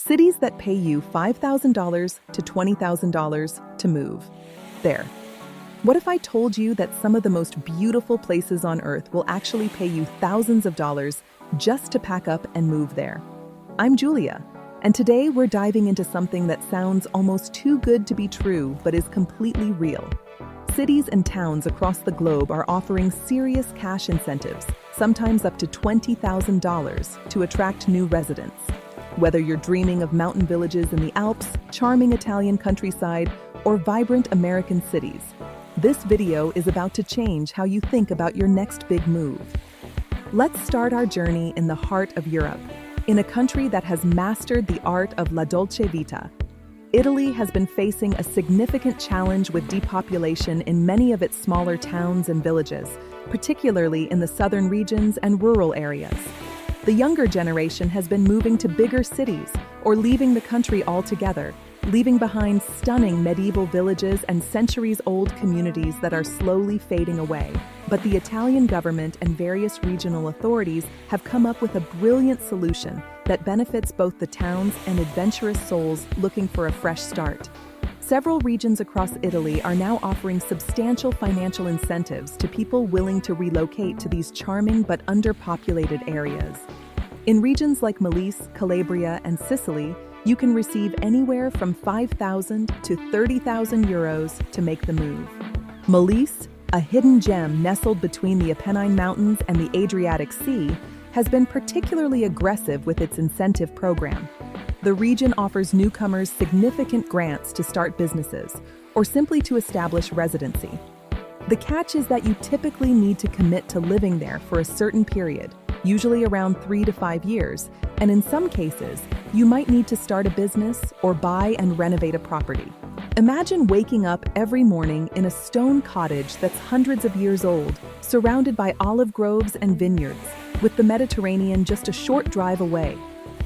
Cities that pay you $5,000 to $20,000 to move. There. What if I told you that some of the most beautiful places on Earth will actually pay you thousands of dollars just to pack up and move there? I'm Julia, and today we're diving into something that sounds almost too good to be true but is completely real. Cities and towns across the globe are offering serious cash incentives, sometimes up to $20,000, to attract new residents. Whether you're dreaming of mountain villages in the Alps, charming Italian countryside, or vibrant American cities, this video is about to change how you think about your next big move. Let's start our journey in the heart of Europe, in a country that has mastered the art of la dolce vita. Italy has been facing a significant challenge with depopulation in many of its smaller towns and villages, particularly in the southern regions and rural areas. The younger generation has been moving to bigger cities or leaving the country altogether, leaving behind stunning medieval villages and centuries-old communities that are slowly fading away. But the Italian government and various regional authorities have come up with a brilliant solution that benefits both the towns and adventurous souls looking for a fresh start. Several regions across Italy are now offering substantial financial incentives to people willing to relocate to these charming but underpopulated areas. In regions like Molise, Calabria, and Sicily, you can receive anywhere from 5,000 to 30,000 euros to make the move. Molise, a hidden gem nestled between the Apennine Mountains and the Adriatic Sea, has been particularly aggressive with its incentive program. The region offers newcomers significant grants to start businesses or simply to establish residency. The catch is that you typically need to commit to living there for a certain period, usually around 3 to 5 years, and in some cases, you might need to start a business or buy and renovate a property. Imagine waking up every morning in a stone cottage that's hundreds of years old, surrounded by olive groves and vineyards, with the Mediterranean just a short drive away.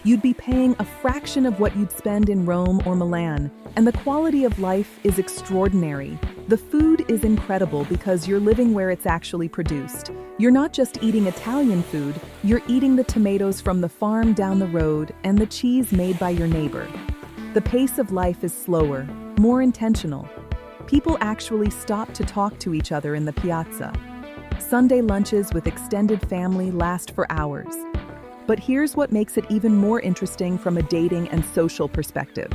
You'd be paying a fraction of what you'd spend in Rome or Milan, and the quality of life is extraordinary. The food is incredible because you're living where it's actually produced. You're not just eating Italian food, you're eating the tomatoes from the farm down the road and the cheese made by your neighbor. The pace of life is slower, more intentional. People actually stop to talk to each other in the piazza. Sunday lunches with extended family last for hours. But here's what makes it even more interesting from a dating and social perspective.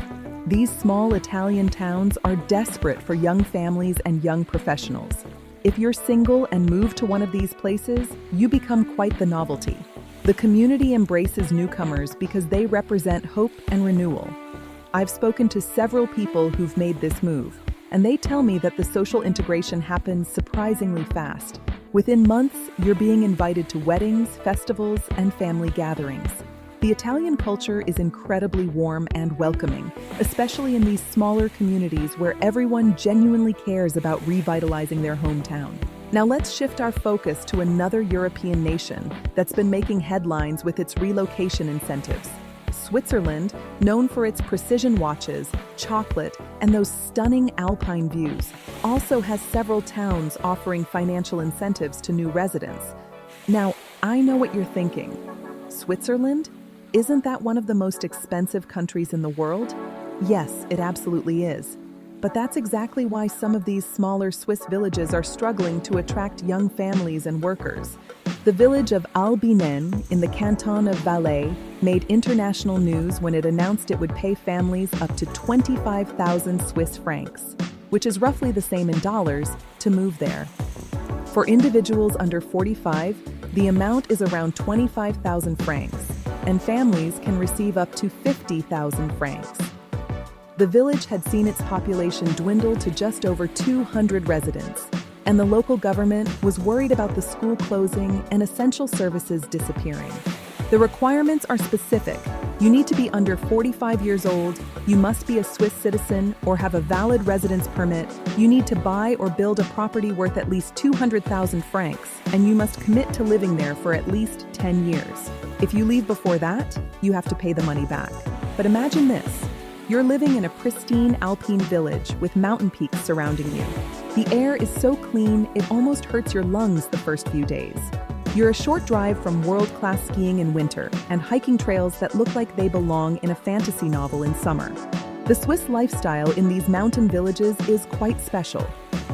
These small Italian towns are desperate for young families and young professionals. If you're single and move to one of these places, you become quite the novelty. The community embraces newcomers because they represent hope and renewal. I've spoken to several people who've made this move, and they tell me that the social integration happens surprisingly fast. Within months, you're being invited to weddings, festivals, and family gatherings. The Italian culture is incredibly warm and welcoming, especially in these smaller communities where everyone genuinely cares about revitalizing their hometown. Now let's shift our focus to another European nation that's been making headlines with its relocation incentives. Switzerland, known for its precision watches, chocolate, and those stunning alpine views, also has several towns offering financial incentives to new residents. Now, I know what you're thinking. Switzerland? Isn't that one of the most expensive countries in the world? Yes, it absolutely is. But that's exactly why some of these smaller Swiss villages are struggling to attract young families and workers. The village of Albinen in the canton of Valais made international news when it announced it would pay families up to 25,000 Swiss francs, which is roughly the same in dollars, to move there. For individuals under 45, the amount is around 25,000 francs, and families can receive up to 50,000 francs. The village had seen its population dwindle to just over 200 residents, and the local government was worried about the school closing and essential services disappearing. The requirements are specific. You need to be under 45 years old, you must be a Swiss citizen or have a valid residence permit, you need to buy or build a property worth at least 200,000 francs, and you must commit to living there for at least 10 years. If you leave before that, you have to pay the money back. But imagine this. You're living in a pristine alpine village with mountain peaks surrounding you. The air is so clean, it almost hurts your lungs the first few days. You're a short drive from world-class skiing in winter and hiking trails that look like they belong in a fantasy novel in summer. The Swiss lifestyle in these mountain villages is quite special.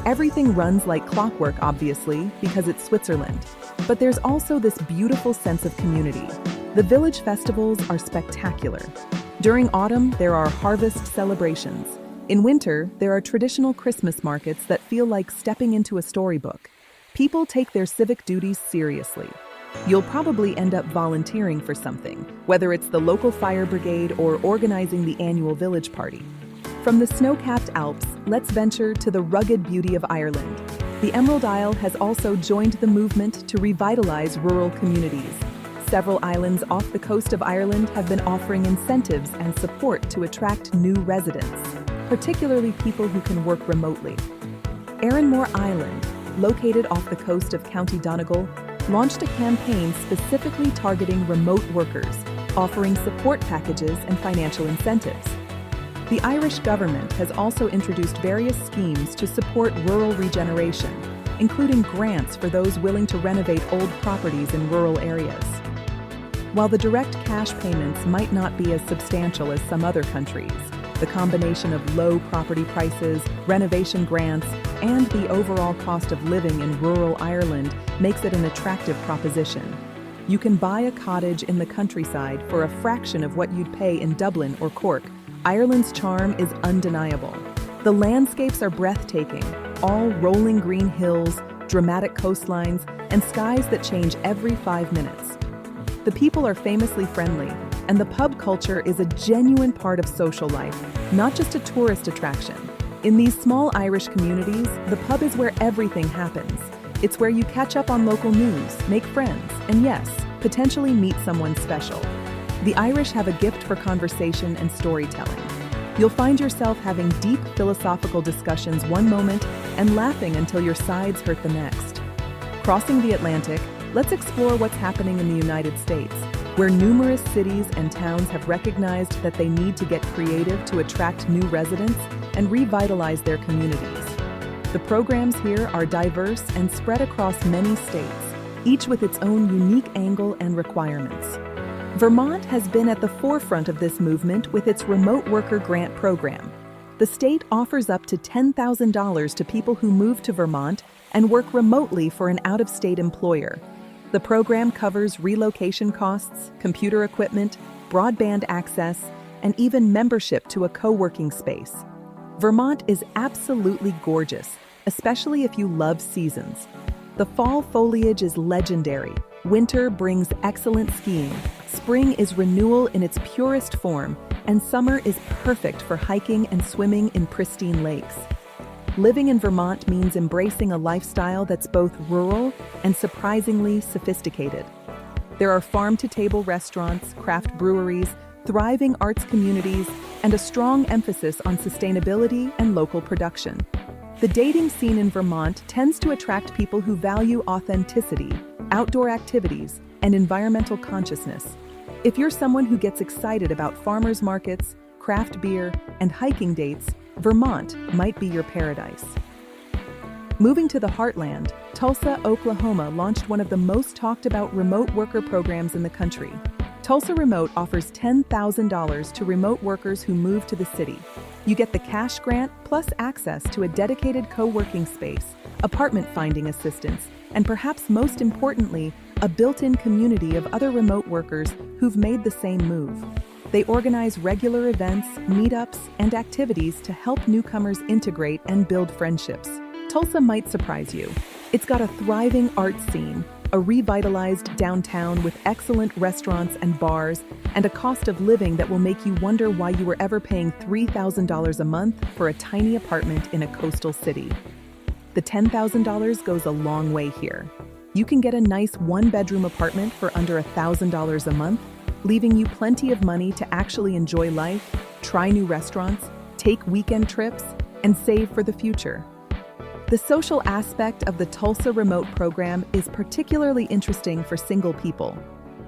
Everything runs like clockwork, obviously, because it's Switzerland. But there's also this beautiful sense of community. The village festivals are spectacular. During autumn, there are harvest celebrations. In winter, there are traditional Christmas markets that feel like stepping into a storybook. People take their civic duties seriously. You'll probably end up volunteering for something, whether it's the local fire brigade or organizing the annual village party. From the snow-capped Alps, let's venture to the rugged beauty of Ireland. The Emerald Isle has also joined the movement to revitalize rural communities. Several islands off the coast of Ireland have been offering incentives and support to attract new residents, particularly people who can work remotely. Erinmore Island, located off the coast of County Donegal, launched a campaign specifically targeting remote workers, offering support packages and financial incentives. The Irish government has also introduced various schemes to support rural regeneration, including grants for those willing to renovate old properties in rural areas. While the direct cash payments might not be as substantial as some other countries, the combination of low property prices, renovation grants, and the overall cost of living in rural Ireland makes it an attractive proposition. You can buy a cottage in the countryside for a fraction of what you'd pay in Dublin or Cork. Ireland's charm is undeniable. The landscapes are breathtaking, all rolling green hills, dramatic coastlines, and skies that change every 5 minutes. The people are famously friendly, and the pub culture is a genuine part of social life, not just a tourist attraction. In these small Irish communities, the pub is where everything happens. It's where you catch up on local news, make friends, and yes, potentially meet someone special. The Irish have a gift for conversation and storytelling. You'll find yourself having deep philosophical discussions one moment and laughing until your sides hurt the next. Crossing the Atlantic, let's explore what's happening in the United States, where numerous cities and towns have recognized that they need to get creative to attract new residents and revitalize their communities. The programs here are diverse and spread across many states, each with its own unique angle and requirements. Vermont has been at the forefront of this movement with its Remote Worker Grant Program. The state offers up to $10,000 to people who move to Vermont and work remotely for an out-of-state employer. The program covers relocation costs, computer equipment, broadband access, and even membership to a co-working space. Vermont is absolutely gorgeous, especially if you love seasons. The fall foliage is legendary. Winter brings excellent skiing. Spring is renewal in its purest form, and summer is perfect for hiking and swimming in pristine lakes. Living in Vermont means embracing a lifestyle that's both rural and surprisingly sophisticated. There are farm-to-table restaurants, craft breweries, thriving arts communities, and a strong emphasis on sustainability and local production. The dating scene in Vermont tends to attract people who value authenticity, outdoor activities, and environmental consciousness. If you're someone who gets excited about farmers markets, craft beer, and hiking dates, Vermont might be your paradise. Moving to the heartland, Tulsa, Oklahoma launched one of the most talked about remote worker programs in the country. Tulsa Remote offers $10,000 to remote workers who move to the city. You get the cash grant plus access to a dedicated co-working space, apartment finding assistance, and perhaps most importantly, a built-in community of other remote workers who've made the same move. They organize regular events, meetups, and activities to help newcomers integrate and build friendships. Tulsa might surprise you. It's got a thriving art scene, a revitalized downtown with excellent restaurants and bars, and a cost of living that will make you wonder why you were ever paying $3,000 a month for a tiny apartment in a coastal city. The $10,000 goes a long way here. You can get a nice one-bedroom apartment for under $1,000 a month, leaving you plenty of money to actually enjoy life, try new restaurants, take weekend trips, and save for the future. The social aspect of the Tulsa Remote program is particularly interesting for single people.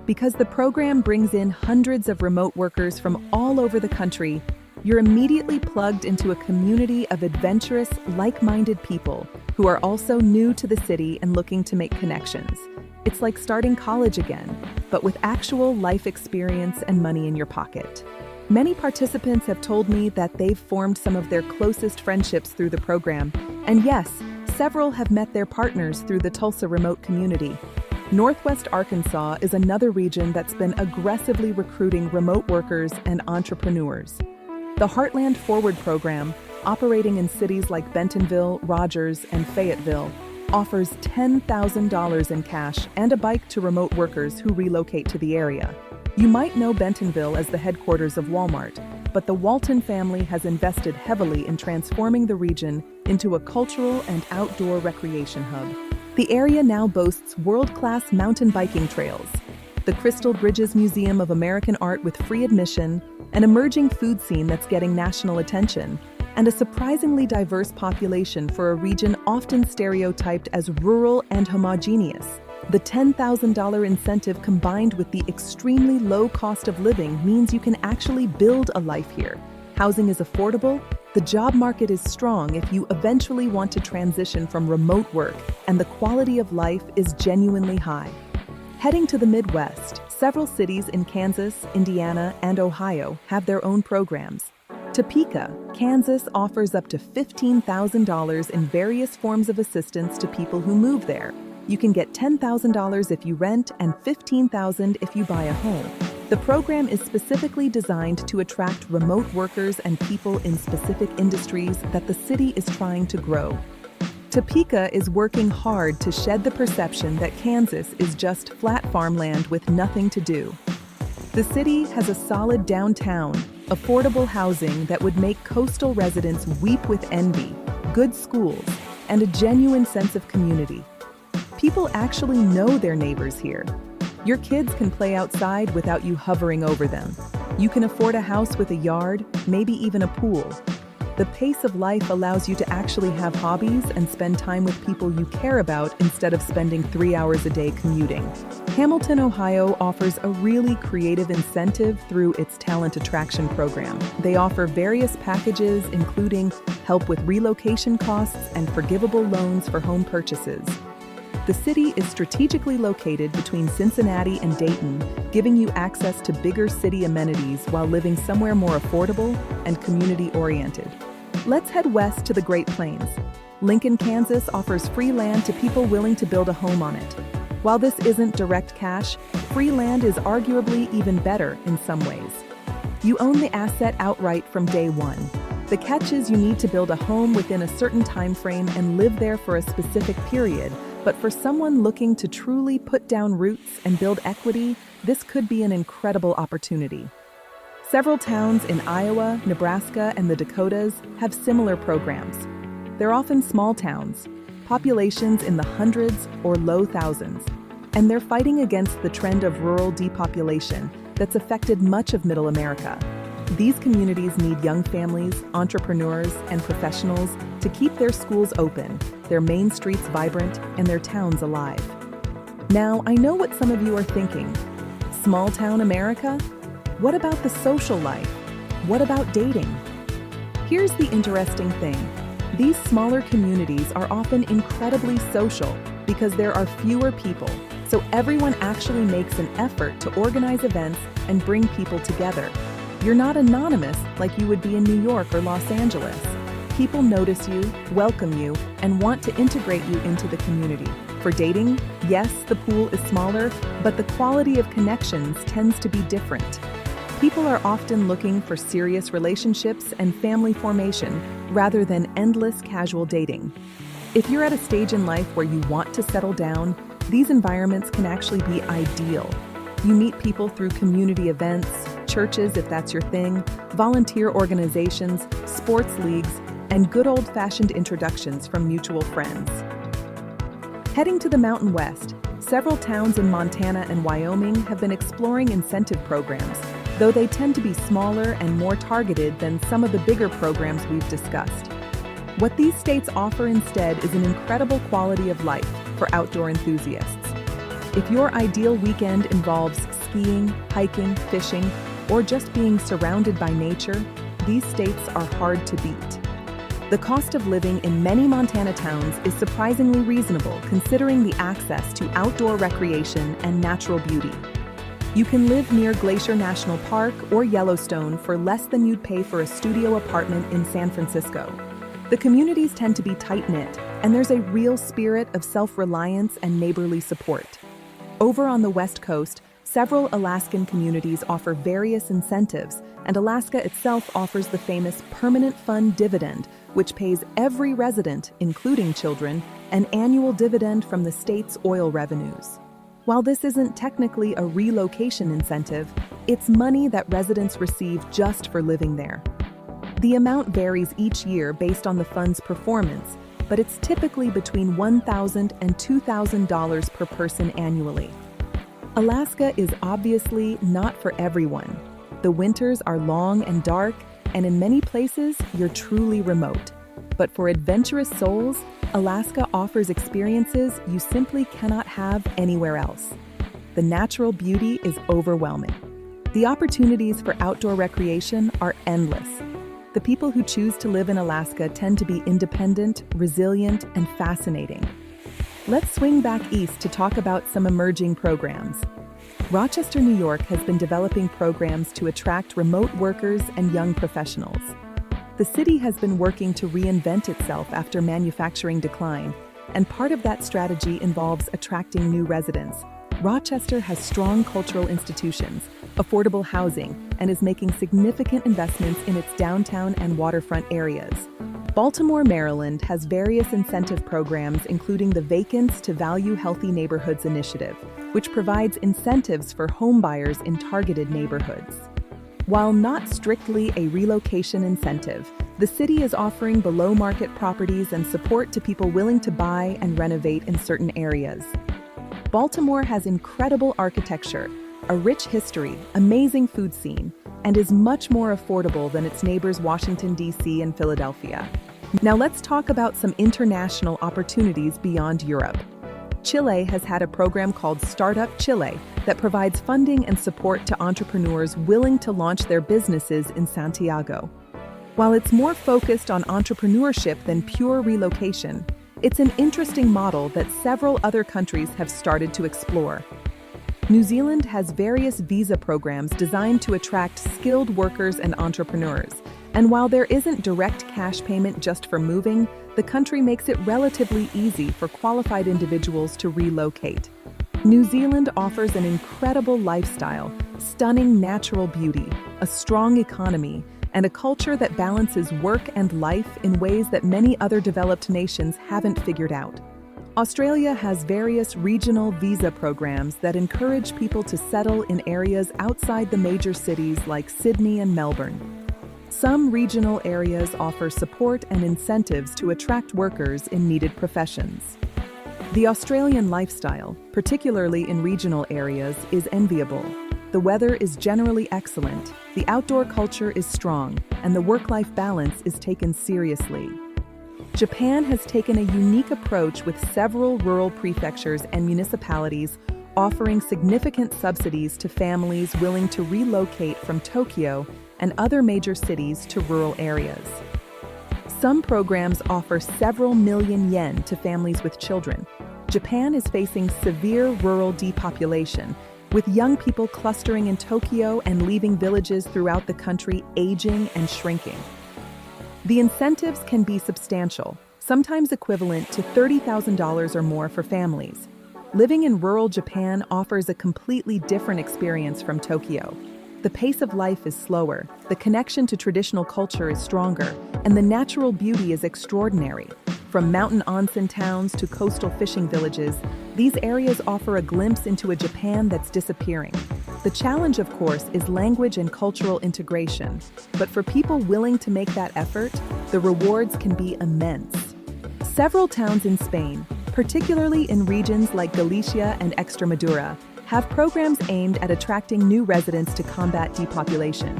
Because the program brings in hundreds of remote workers from all over the country, you're immediately plugged into a community of adventurous, like-minded people who are also new to the city and looking to make connections. It's like starting college again, but with actual life experience and money in your pocket. Many participants have told me that they've formed some of their closest friendships through the program, and yes, several have met their partners through the Tulsa remote community. Northwest Arkansas is another region that's been aggressively recruiting remote workers and entrepreneurs. The Heartland Forward program, operating in cities like Bentonville, Rogers, and Fayetteville, offers $10,000 in cash and a bike to remote workers who relocate to the area. You might know Bentonville as the headquarters of Walmart, but the Walton family has invested heavily in transforming the region into a cultural and outdoor recreation hub. The area now boasts world-class mountain biking trails, the Crystal Bridges Museum of American Art with free admission, an emerging food scene that's getting national attention, and a surprisingly diverse population for a region often stereotyped as rural and homogeneous. The $10,000 incentive combined with the extremely low cost of living means you can actually build a life here. Housing is affordable, the job market is strong if you eventually want to transition from remote work, and the quality of life is genuinely high. Heading to the Midwest, several cities in Kansas, Indiana, and Ohio have their own programs. Topeka, Kansas offers up to $15,000 in various forms of assistance to people who move there. You can get $10,000 if you rent and $15,000 if you buy a home. The program is specifically designed to attract remote workers and people in specific industries that the city is trying to grow. Topeka is working hard to shed the perception that Kansas is just flat farmland with nothing to do. The city has a solid downtown, affordable housing that would make coastal residents weep with envy, good schools, and a genuine sense of community. People actually know their neighbors here. Your kids can play outside without you hovering over them. You can afford a house with a yard, maybe even a pool. The pace of life allows you to actually have hobbies and spend time with people you care about instead of spending 3 hours a day commuting. Hamilton, Ohio offers a really creative incentive through its talent attraction program. They offer various packages including help with relocation costs and forgivable loans for home purchases. The city is strategically located between Cincinnati and Dayton, giving you access to bigger city amenities while living somewhere more affordable and community-oriented. Let's head west to the Great Plains. Lincoln, Kansas offers free land to people willing to build a home on it. While this isn't direct cash, free land is arguably even better in some ways. You own the asset outright from day one. The catch is you need to build a home within a certain time frame and live there for a specific period. But for someone looking to truly put down roots and build equity, this could be an incredible opportunity. Several towns in Iowa, Nebraska, and the Dakotas have similar programs. They're often small towns, populations in the hundreds or low thousands, and they're fighting against the trend of rural depopulation that's affected much of Middle America. These communities need young families, entrepreneurs, and professionals to keep their schools open, their main streets vibrant, and their towns alive. Now, I know what some of you are thinking. Small town America? What about the social life? What about dating? Here's the interesting thing. These smaller communities are often incredibly social because there are fewer people, so everyone actually makes an effort to organize events and bring people together. You're not anonymous like you would be in New York or Los Angeles. People notice you, welcome you, and want to integrate you into the community. For dating, yes, the pool is smaller, but the quality of connections tends to be different. People are often looking for serious relationships and family formation rather than endless casual dating. If you're at a stage in life where you want to settle down, these environments can actually be ideal. You meet people through community events, churches if that's your thing, volunteer organizations, sports leagues, and good old-fashioned introductions from mutual friends. Heading to the Mountain West, several towns in Montana and Wyoming have been exploring incentive programs, though they tend to be smaller and more targeted than some of the bigger programs we've discussed. What these states offer instead is an incredible quality of life for outdoor enthusiasts. If your ideal weekend involves skiing, hiking, fishing, or just being surrounded by nature, these states are hard to beat. The cost of living in many Montana towns is surprisingly reasonable considering the access to outdoor recreation and natural beauty. You can live near Glacier National Park or Yellowstone for less than you'd pay for a studio apartment in San Francisco. The communities tend to be tight-knit, and there's a real spirit of self-reliance and neighborly support. Over on the West Coast, several Alaskan communities offer various incentives, and Alaska itself offers the famous Permanent Fund Dividend, which pays every resident, including children, an annual dividend from the state's oil revenues. While this isn't technically a relocation incentive, it's money that residents receive just for living there. The amount varies each year based on the fund's performance, but it's typically between $1,000 and $2,000 per person annually. Alaska is obviously not for everyone. The winters are long and dark, and in many places, you're truly remote. But for adventurous souls, Alaska offers experiences you simply cannot have anywhere else. The natural beauty is overwhelming. The opportunities for outdoor recreation are endless. The people who choose to live in Alaska tend to be independent, resilient, and fascinating. Let's swing back east to talk about some emerging programs. Rochester, New York has been developing programs to attract remote workers and young professionals. The city has been working to reinvent itself after manufacturing decline, and part of that strategy involves attracting new residents. Rochester has strong cultural institutions, affordable housing, and is making significant investments in its downtown and waterfront areas. Baltimore, Maryland has various incentive programs including the Vacants to Value Healthy Neighborhoods initiative, which provides incentives for homebuyers in targeted neighborhoods. While not strictly a relocation incentive, the city is offering below-market properties and support to people willing to buy and renovate in certain areas. Baltimore has incredible architecture, a rich history, amazing food scene, and is much more affordable than its neighbors Washington, D.C. and Philadelphia. Now let's talk about some international opportunities beyond Europe. Chile has had a program called Startup Chile that provides funding and support to entrepreneurs willing to launch their businesses in Santiago. While it's more focused on entrepreneurship than pure relocation, it's an interesting model that several other countries have started to explore. New Zealand has various visa programs designed to attract skilled workers and entrepreneurs, and while there isn't direct cash payment just for moving, the country makes it relatively easy for qualified individuals to relocate. New Zealand offers an incredible lifestyle, stunning natural beauty, a strong economy, and a culture that balances work and life in ways that many other developed nations haven't figured out. Australia has various regional visa programs that encourage people to settle in areas outside the major cities like Sydney and Melbourne. Some regional areas offer support and incentives to attract workers in needed professions. The Australian lifestyle, particularly in regional areas, is enviable. The weather is generally excellent, the outdoor culture is strong, and the work-life balance is taken seriously. Japan has taken a unique approach with several rural prefectures and municipalities offering significant subsidies to families willing to relocate from Tokyo and other major cities to rural areas. Some programs offer several million yen to families with children. Japan is facing severe rural depopulation, with young people clustering in Tokyo and leaving villages throughout the country aging and shrinking. The incentives can be substantial, sometimes equivalent to $30,000 or more for families. Living in rural Japan offers a completely different experience from Tokyo. The pace of life is slower, the connection to traditional culture is stronger, and the natural beauty is extraordinary. From mountain onsen towns to coastal fishing villages, these areas offer a glimpse into a Japan that's disappearing. The challenge, of course, is language and cultural integration, but for people willing to make that effort, the rewards can be immense. Several towns in Spain, particularly in regions like Galicia and Extremadura, have programs aimed at attracting new residents to combat depopulation.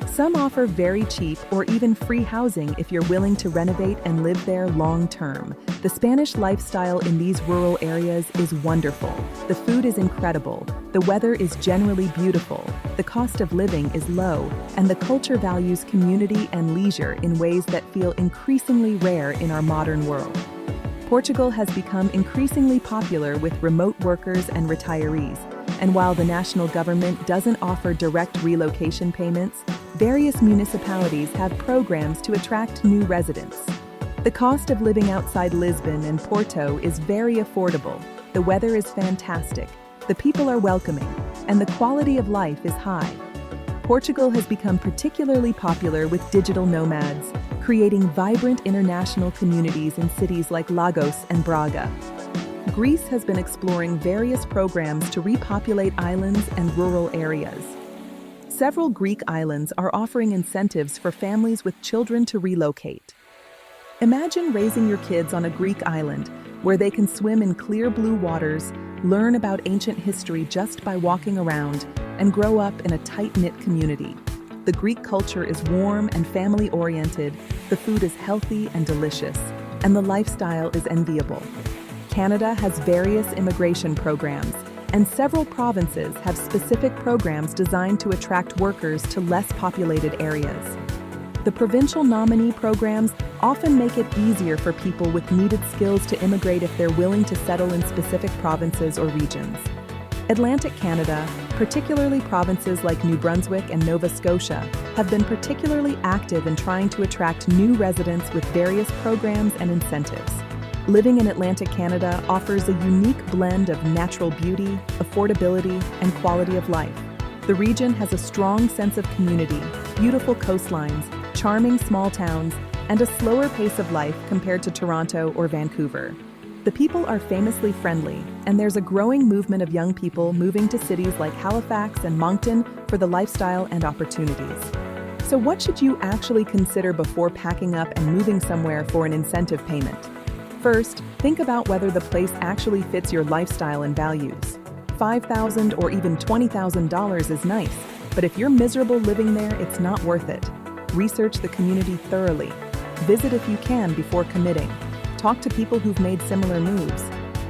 Some offer very cheap or even free housing if you're willing to renovate and live there long term. The Spanish lifestyle in these rural areas is wonderful. The food is incredible, the weather is generally beautiful, the cost of living is low, and the culture values community and leisure in ways that feel increasingly rare in our modern world. Portugal has become increasingly popular with remote workers and retirees, and while the national government doesn't offer direct relocation payments, various municipalities have programs to attract new residents. The cost of living outside Lisbon and Porto is very affordable, the weather is fantastic, the people are welcoming, and the quality of life is high. Portugal has become particularly popular with digital nomads, creating vibrant international communities in cities like Lagos and Braga. Greece has been exploring various programs to repopulate islands and rural areas. Several Greek islands are offering incentives for families with children to relocate. Imagine raising your kids on a Greek island where they can swim in clear blue waters, learn about ancient history just by walking around, and grow up in a tight-knit community. The Greek culture is warm and family-oriented, the food is healthy and delicious, and the lifestyle is enviable. Canada has various immigration programs, and several provinces have specific programs designed to attract workers to less populated areas. The provincial nominee programs often make it easier for people with needed skills to immigrate if they're willing to settle in specific provinces or regions. Atlantic Canada, particularly provinces like New Brunswick and Nova Scotia, have been particularly active in trying to attract new residents with various programs and incentives. Living in Atlantic Canada offers a unique blend of natural beauty, affordability, and quality of life. The region has a strong sense of community, beautiful coastlines, charming small towns, and a slower pace of life compared to Toronto or Vancouver. The people are famously friendly, and there's a growing movement of young people moving to cities like Halifax and Moncton for the lifestyle and opportunities. So what should you actually consider before packing up and moving somewhere for an incentive payment? First, think about whether the place actually fits your lifestyle and values. $5,000 or even $20,000 is nice, but if you're miserable living there, it's not worth it. Research the community thoroughly. Visit if you can before committing. Talk to people who've made similar moves.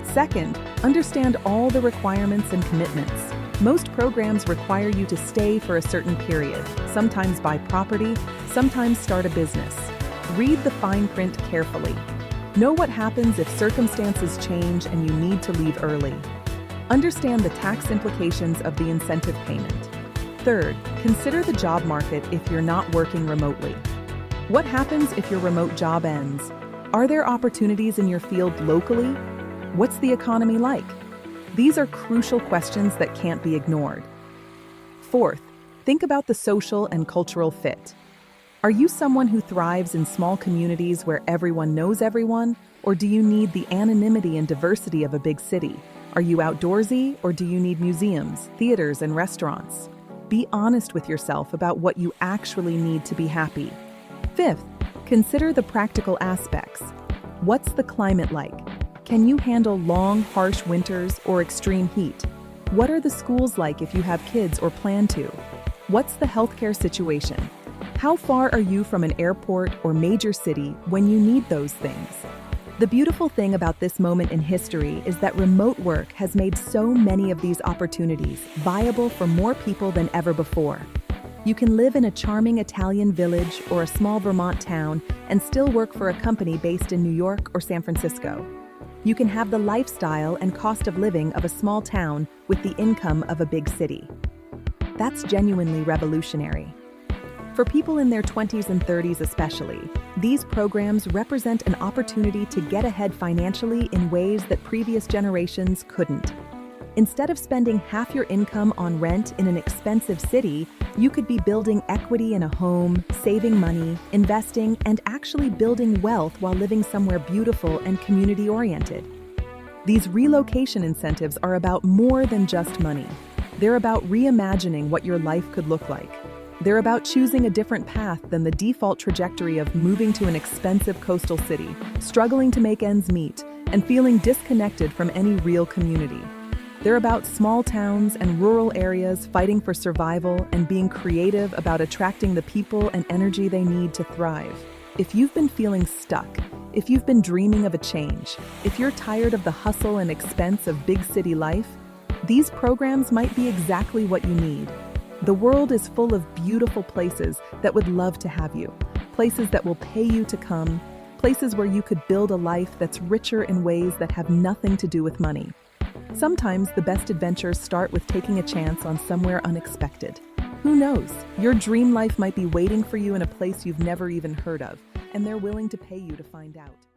Second, understand all the requirements and commitments. Most programs require you to stay for a certain period, sometimes buy property, sometimes start a business. Read the fine print carefully. Know what happens if circumstances change and you need to leave early. Understand the tax implications of the incentive payment. Third, consider the job market if you're not working remotely. What happens if your remote job ends? Are there opportunities in your field locally? What's the economy like? These are crucial questions that can't be ignored. Fourth, think about the social and cultural fit. Are you someone who thrives in small communities where everyone knows everyone, or do you need the anonymity and diversity of a big city? Are you outdoorsy, or do you need museums, theaters, and restaurants? Be honest with yourself about what you actually need to be happy. Fifth, consider the practical aspects. What's the climate like? Can you handle long, harsh winters or extreme heat? What are the schools like if you have kids or plan to? What's the healthcare situation? How far are you from an airport or major city when you need those things? The beautiful thing about this moment in history is that remote work has made so many of these opportunities viable for more people than ever before. You can live in a charming Italian village or a small Vermont town and still work for a company based in New York or San Francisco. You can have the lifestyle and cost of living of a small town with the income of a big city. That's genuinely revolutionary. For people in their 20s and 30s especially, these programs represent an opportunity to get ahead financially in ways that previous generations couldn't. Instead of spending half your income on rent in an expensive city, you could be building equity in a home, saving money, investing, and actually building wealth while living somewhere beautiful and community-oriented. These relocation incentives are about more than just money. They're about reimagining what your life could look like. They're about choosing a different path than the default trajectory of moving to an expensive coastal city, struggling to make ends meet, and feeling disconnected from any real community. They're about small towns and rural areas fighting for survival and being creative about attracting the people and energy they need to thrive. If you've been feeling stuck, if you've been dreaming of a change, if you're tired of the hustle and expense of big city life, these programs might be exactly what you need. The world is full of beautiful places that would love to have you, places that will pay you to come, places where you could build a life that's richer in ways that have nothing to do with money. Sometimes the best adventures start with taking a chance on somewhere unexpected. Who knows? Your dream life might be waiting for you in a place you've never even heard of, and they're willing to pay you to find out.